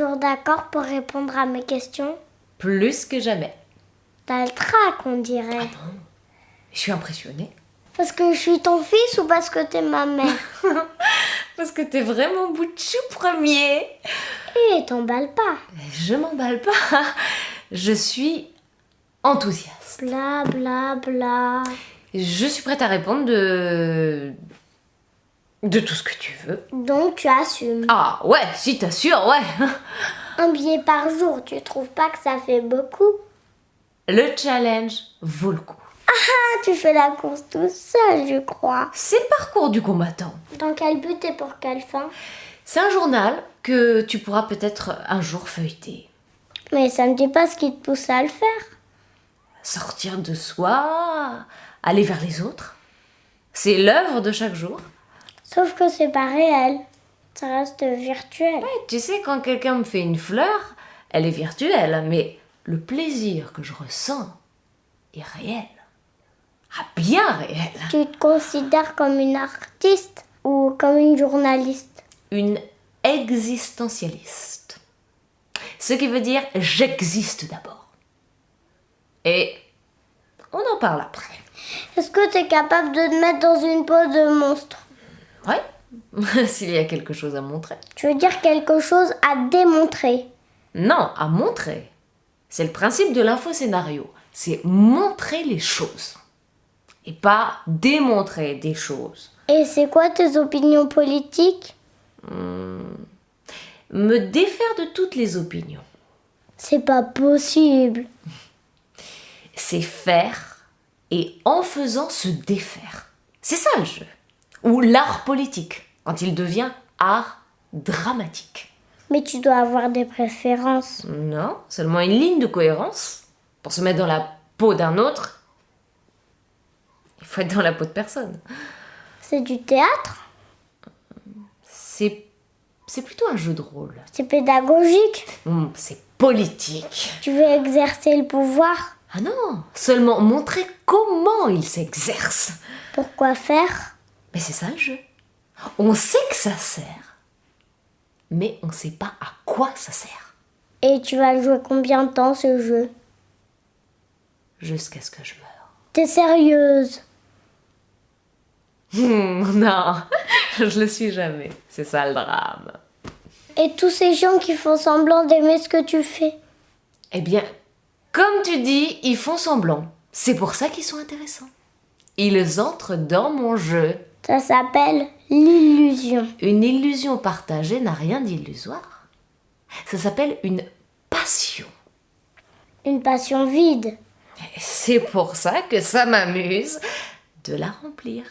toujours d'accord pour répondre à mes questions? Plus que jamais. T'as le trac, on dirait. Je suis impressionnée. Parce que je suis ton fils ou parce que t'es ma mère? Parce que t'es vraiment Bouchou premier. Et t'emballes pas. Je m'emballe pas. Je suis enthousiaste. Bla bla bla. Je suis prête à répondre de tout ce que tu veux. Donc tu assumes. Ah ouais, si t'assures, ouais. Un billet par jour, tu trouves pas que ça fait beaucoup? Le challenge vaut le coup. Ah, tu fais la course tout seul, je crois. C'est le parcours du combattant. Dans quel but et pour quelle fin? C'est un journal que tu pourras peut-être un jour feuilleter. Mais ça me dit pas ce qui te pousse à le faire. Sortir de soi, aller vers les autres. C'est l'œuvre de chaque jour. Sauf que c'est pas réel. Ça reste virtuel. Tu sais, quand quelqu'un me fait une fleur, elle est virtuelle, mais le plaisir que je ressens est réel. Ah, bien réel. Tu te considères comme une artiste ou comme une journaliste? Une existentialiste. Ce qui veut dire j'existe d'abord. Et on en parle après. Est-ce que tu es capable de te mettre dans une peau de monstre? Ouais, s'il y a quelque chose à montrer. Tu veux dire quelque chose à démontrer? Non, à montrer. C'est le principe de l'info-scénario. C'est montrer les choses. Et pas démontrer des choses. Et c'est quoi tes opinions politiques? Me défaire de toutes les opinions. C'est pas possible. C'est faire et en faisant se défaire. C'est ça le jeu. Ou l'art politique, quand il devient art dramatique. Mais tu dois avoir des préférences. Non, seulement une ligne de cohérence. Pour se mettre dans la peau d'un autre, il faut être dans la peau de personne. C'est du théâtre? C'est plutôt un jeu de rôle. C'est pédagogique? C'est politique. Tu veux exercer le pouvoir? Ah non, seulement montrer comment il s'exerce. Pourquoi faire? Mais c'est ça le jeu. On sait que ça sert, mais on ne sait pas à quoi ça sert. Et tu vas jouer combien de temps ce jeu? Jusqu'à ce que je meure. T'es sérieuse? Non, je le suis jamais. C'est ça le drame. Et tous ces gens qui font semblant d'aimer ce que tu fais? Eh bien, comme tu dis, ils font semblant. C'est pour ça qu'ils sont intéressants. Ils entrent dans mon jeu. Ça s'appelle l'illusion. Une illusion partagée n'a rien d'illusoire. Ça s'appelle une passion. Une passion vide. Et c'est pour ça que ça m'amuse de la remplir.